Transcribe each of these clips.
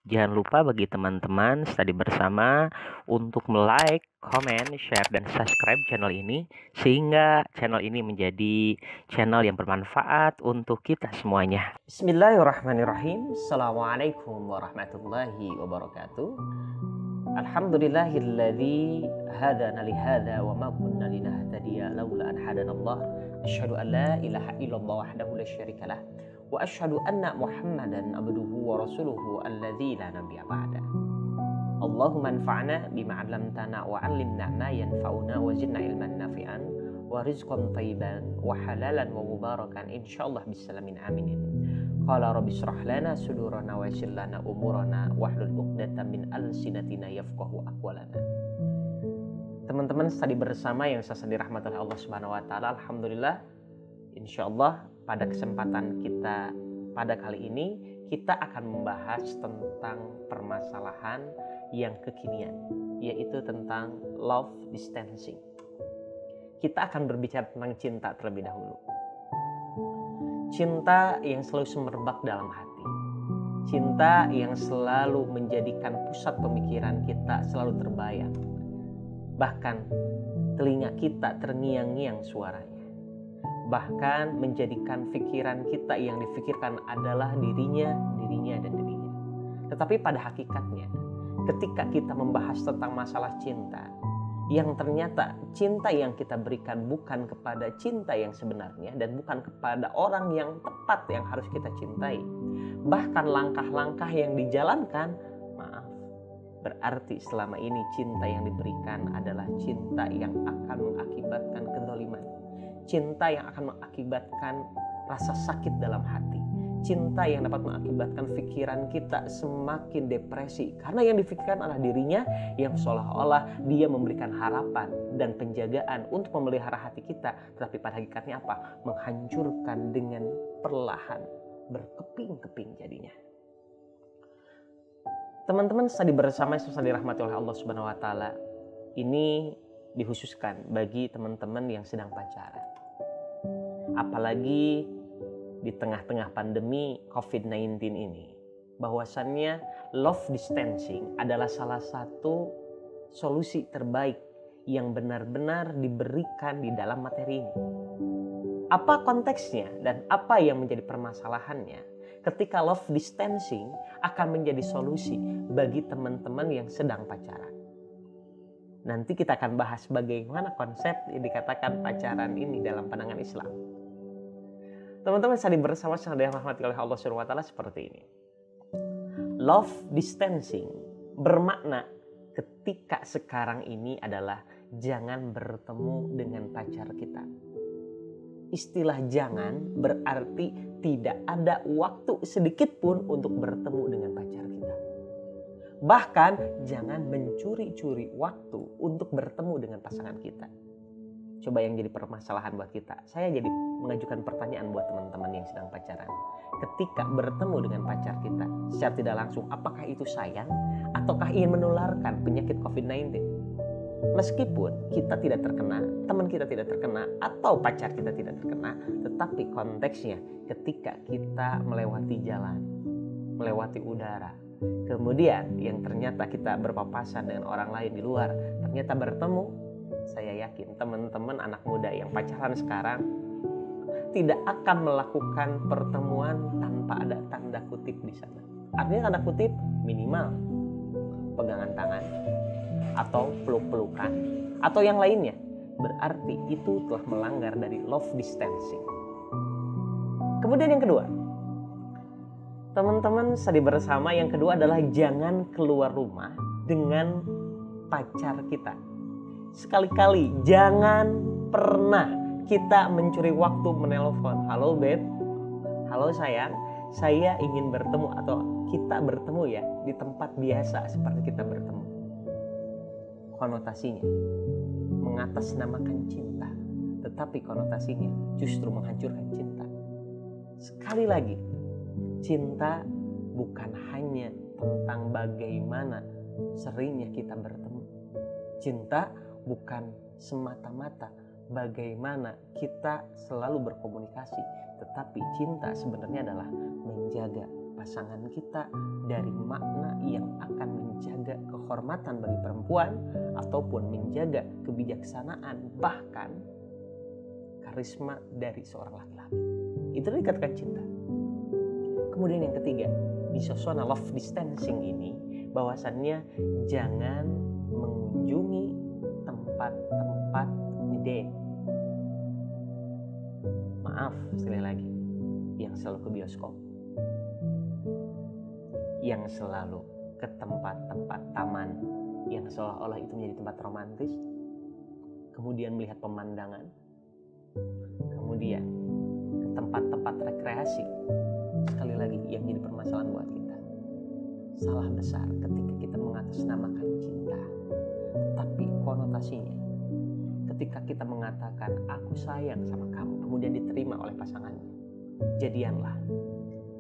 Jangan lupa bagi teman-teman Study Bersama untuk like, comment, share, dan subscribe channel ini sehingga channel ini menjadi channel yang bermanfaat untuk kita semuanya. Bismillahirrahmanirrahim. Assalamualaikum warahmatullahi wabarakatuh. Alhamdulillahilladzi hadana lihada wa ma kunna linahtadiya laula an hadanallah. Asyhadu an la ilaha illallah wahdahu la syarikalah wa asyhadu anna Muhammadan abduhu wa rasuluhu alladzi la nabiyya ba'da. Allahumma anfa'na bima 'allamtana wa 'allimna ma yanfa'una wa zidna ilman nafi'an wa rizqan thayyiban wa halalan wa mubarakan insyaallah bisalamin aminin. Qala rabbi shrah lana sudurana wa yassir lana umurana wahlul 'uqdatam min alsinatina yafqahu aqwalana. Teman-teman Study Bersama yang saya dirahmati oleh Allah Subhanahu wa taala, alhamdulillah insyaallah pada kesempatan kita pada kali ini kita akan membahas tentang permasalahan yang kekinian, yaitu tentang love distancing. Kita akan berbicara tentang cinta terlebih dahulu. Cinta yang selalu semerbak dalam hati. Cinta yang selalu menjadikan pusat pemikiran kita selalu terbayang. Bahkan telinga kita terngiang-ngiang suaranya. Bahkan menjadikan pikiran kita yang difikirkan adalah dirinya. Tetapi pada hakikatnya, ketika kita membahas tentang masalah cinta, yang ternyata cinta yang kita berikan bukan kepada cinta yang sebenarnya dan bukan kepada orang yang tepat yang harus kita cintai. Bahkan langkah-langkah yang dijalankan, berarti selama ini cinta yang diberikan adalah cinta yang akan mengakibatkan kezaliman. Cinta yang akan mengakibatkan rasa sakit dalam hati. Cinta yang dapat mengakibatkan pikiran kita semakin depresi. Karena yang difikirkan adalah dirinya yang seolah-olah dia memberikan harapan dan penjagaan untuk memelihara hati kita. Tetapi pada hakikatnya apa? Menghancurkan dengan perlahan, berkeping-keping jadinya. Teman-teman Study Bersama yang dirahmati oleh Allah Subhanahu wa taala, ini dikhususkan bagi teman-teman yang sedang pacaran. Apalagi di tengah-tengah pandemi COVID-19 ini, bahwasannya love distancing adalah salah satu solusi terbaik yang benar-benar diberikan di dalam materi ini. Apa konteksnya dan apa yang menjadi permasalahannya ketika love distancing akan menjadi solusi bagi teman-teman yang sedang pacaran? Nanti kita akan bahas bagaimana konsep yang dikatakan pacaran ini dalam pandangan Islam. Teman-teman Study Bersama yang dirahmati oleh Allah Subhanahu wa taala seperti ini. Love distancing bermakna ketika sekarang ini adalah jangan bertemu dengan pacar kita. Istilah jangan berarti tidak ada waktu sedikit pun untuk bertemu dengan pacar kita. Bahkan jangan mencuri-curi waktu untuk bertemu dengan pasangan kita. Coba yang jadi permasalahan buat kita. Saya jadi mengajukan pertanyaan buat teman-teman yang sedang pacaran. Ketika bertemu dengan pacar kita secara tidak langsung, apakah itu sayang ataukah ingin menularkan penyakit COVID-19? Meskipun kita tidak terkena, teman kita tidak terkena, atau pacar kita tidak terkena, tetapi konteksnya ketika kita melewati jalan, melewati udara, kemudian yang ternyata kita berpapasan dengan orang lain di luar, ternyata bertemu, saya yakin teman-teman anak muda yang pacaran sekarang tidak akan melakukan pertemuan tanpa ada tanda kutip di sana. Artinya tanda kutip minimal pegangan tangan atau peluk-pelukan atau yang lainnya. Berarti itu telah melanggar dari love distancing. Kemudian yang kedua, teman-teman Study Bersama yang kedua adalah jangan keluar rumah dengan pacar kita. Sekali-kali jangan pernah kita mencuri waktu menelpon. Halo beb, halo sayang, saya ingin bertemu atau kita bertemu ya di tempat biasa seperti kita bertemu. Konotasinya mengatasnamakan cinta, tetapi konotasinya justru menghancurkan cinta. Sekali lagi, cinta bukan hanya tentang bagaimana seringnya kita bertemu. Cinta bukan semata-mata bagaimana kita selalu berkomunikasi, tetapi cinta sebenarnya adalah menjaga pasangan kita dari makna yang akan menjaga kehormatan bagi perempuan ataupun menjaga kebijaksanaan bahkan karisma dari seorang laki-laki. Itu dikatakan cinta. Kemudian yang ketiga, di suasana love distancing ini bahwasannya jangan mengunjungi tempat-tempat ide. Maaf sekali lagi, yang selalu ke bioskop, yang selalu ke tempat-tempat taman yang seolah-olah itu menjadi tempat romantis, kemudian melihat pemandangan, kemudian ke tempat-tempat rekreasi. Sekali lagi yang jadi permasalahan buat kita, salah besar ketika kita mengatasnamakan cinta, tapi konotasinya ketika kita mengatakan aku sayang sama kamu, kemudian diterima oleh pasangannya, jadianlah.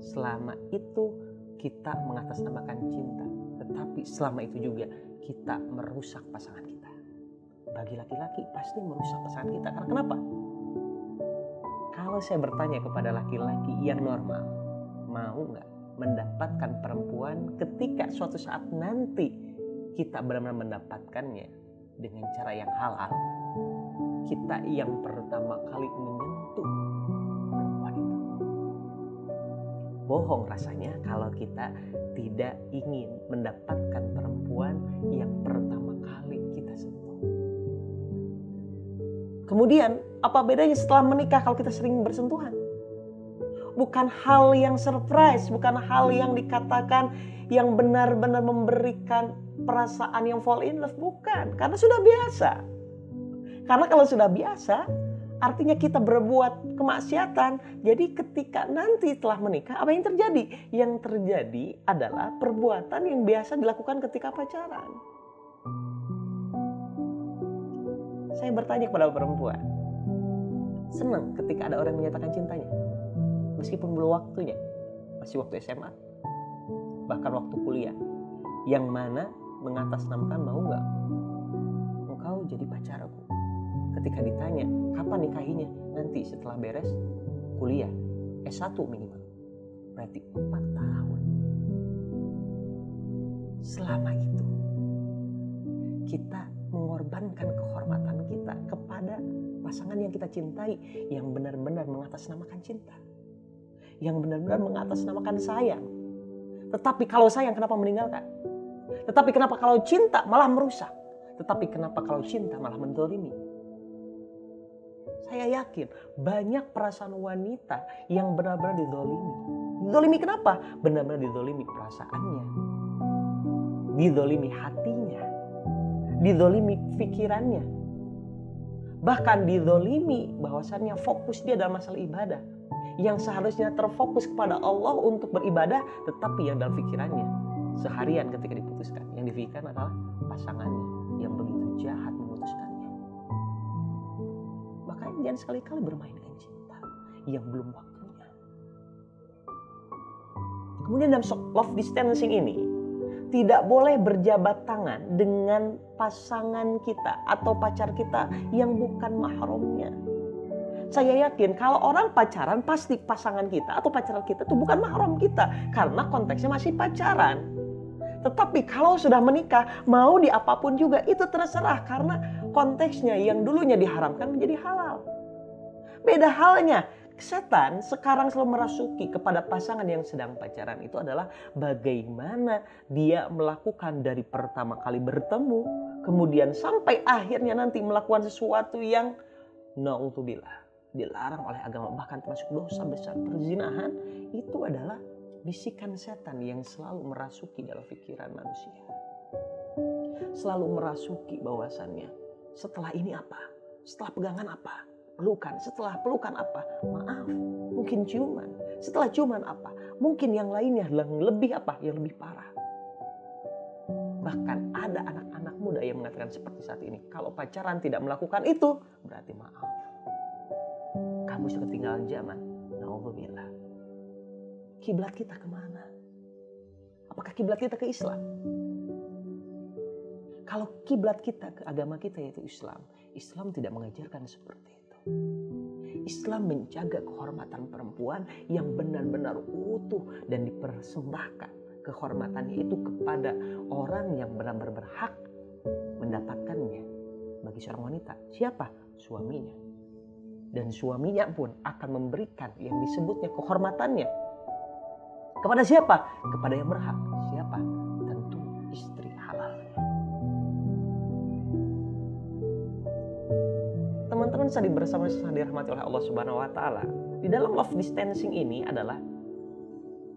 Selama itu kita mengatasnamakan cinta, tetapi selama itu juga kita merusak pasangan kita. Bagi laki-laki pasti merusak pasangan kita. Karena kenapa? Kalau saya bertanya kepada laki-laki yang normal, mau nggak mendapatkan perempuan ketika suatu saat nanti kita benar-benar mendapatkannya dengan cara yang halal, kita yang pertama kali menyentuh perempuan itu? Bohong rasanya kalau kita tidak ingin mendapatkan perempuan yang pertama kali kita sentuh. Kemudian apa bedanya setelah menikah kalau kita sering bersentuhan? Bukan hal yang surprise, bukan hal yang dikatakan yang benar-benar memberikan perasaan yang fall in love, bukan. Karena sudah biasa. Karena kalau sudah biasa, artinya kita berbuat kemaksiatan. Jadi ketika nanti telah menikah, apa yang terjadi? Yang terjadi adalah perbuatan yang biasa dilakukan ketika pacaran. Saya bertanya kepada perempuan, senang ketika ada orang menyatakan cintanya? Meskipun belum waktunya, masih waktu SMA, bahkan waktu kuliah, yang mana mengatasnamakan mau nggak engkau jadi pacar aku. Ketika ditanya kapan nikahinya, nanti setelah beres kuliah S1 minimal, berarti 4 tahun. Selama itu kita mengorbankan kehormatan kita kepada pasangan yang kita cintai, yang benar-benar mengatasnamakan cinta, yang benar-benar mengatasnamakan sayang. Tetapi kalau sayang kenapa meninggalkan? Tetapi kenapa kalau cinta malah merusak? Tetapi kenapa kalau cinta malah menzalimi? Saya yakin banyak perasaan wanita yang benar-benar dizalimi. Dizalimi kenapa? Benar-benar dizalimi perasaannya, dizalimi hatinya, dizalimi pikirannya, bahkan dizalimi bahwasannya fokus dia dalam masalah ibadah, yang seharusnya terfokus kepada Allah untuk beribadah, tetapi yang dalam pikirannya seharian ketika diputuskan, yang dipikirkan adalah pasangannya yang begitu jahat memutuskannya. Makanya jangan sekali-kali bermain dengan cinta yang belum waktunya. Kemudian dalam love distancing ini tidak boleh berjabat tangan dengan pasangan kita atau pacar kita yang bukan mahramnya. Saya yakin kalau orang pacaran pasti pasangan kita atau pacar kita itu bukan mahram kita, karena konteksnya masih pacaran. Tetapi kalau sudah menikah, mau di apapun juga itu terserah, karena konteksnya yang dulunya diharamkan menjadi halal. Beda halnya, setan sekarang selalu merasuki kepada pasangan yang sedang pacaran itu adalah bagaimana dia melakukan dari pertama kali bertemu, kemudian sampai akhirnya nanti melakukan sesuatu yang na'udzubillah, dilarang oleh agama, bahkan termasuk dosa besar perzinahan. Itu adalah bisikan setan yang selalu merasuki dalam pikiran manusia, selalu merasuki bahwasannya setelah ini apa, setelah pegangan apa, pelukan, setelah pelukan apa, maaf, mungkin ciuman, setelah ciuman apa, mungkin yang lainnya yang lebih apa, yang lebih parah. Bahkan ada anak-anak muda yang mengatakan seperti saat ini, kalau pacaran tidak melakukan itu berarti maaf, kamu sudah ketinggalan zaman. Na'udzubillah. Kiblat kita kemana? Apakah kiblat kita ke Islam? Kalau kiblat kita ke agama kita yaitu Islam, Islam tidak mengajarkan seperti itu. Islam menjaga kehormatan perempuan yang benar-benar utuh dan dipersembahkan kehormatannya itu kepada orang yang benar-benar berhak mendapatkannya. Bagi seorang wanita, siapa? Suaminya. Dan suaminya pun akan memberikan yang disebutnya kehormatannya kepada siapa? Kepada yang berhak. Siapa? Tentu istri halalnya. Teman-teman tadi bersama dirahmati oleh Allah Subhanahu wa taala. Di dalam love distancing ini adalah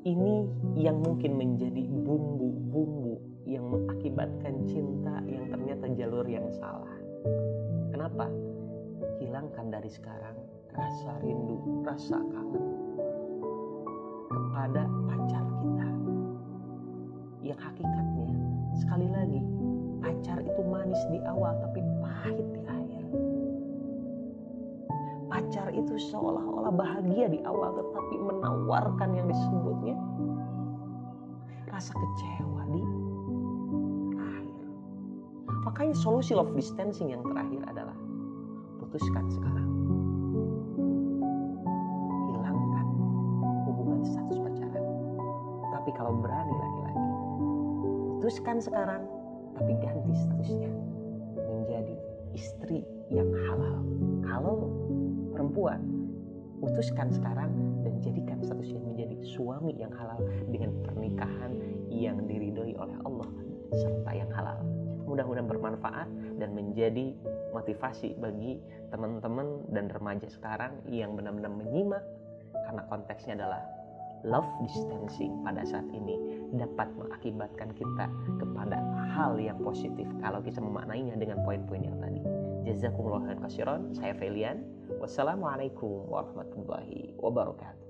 ini yang mungkin menjadi bumbu-bumbu yang mengakibatkan cinta yang ternyata jalur yang salah. Kenapa? Hilangkan dari sekarang rasa rindu, rasa kangen kepada pacar kita. Yang hakikatnya, sekali lagi, pacar itu manis di awal tapi pahit di akhir. Pacar itu seolah-olah bahagia di awal tetapi menawarkan yang disebutnya rasa kecewa di akhir. Makanya solusi love distancing yang terakhir adalah putuskan sekarang. Hilangkan hubungan status pacaran. Tapi kalau berani laki-laki, putuskan sekarang tapi ganti statusnya menjadi istri yang halal. Kalau perempuan, putuskan sekarang dan jadikan statusnya menjadi suami yang halal dengan pernikahan yang diridhoi oleh Allah serta yang halal. Mudah-mudahan bermanfaat dan menjadi motivasi bagi teman-teman dan remaja sekarang yang benar-benar menyimak, karena konteksnya adalah love distancing pada saat ini dapat mengakibatkan kita kepada hal yang positif kalau kita memaknainya dengan poin-poin yang tadi. Jazakumullah khairan katsiran. Saya Felian. Wassalamualaikum warahmatullahi wabarakatuh.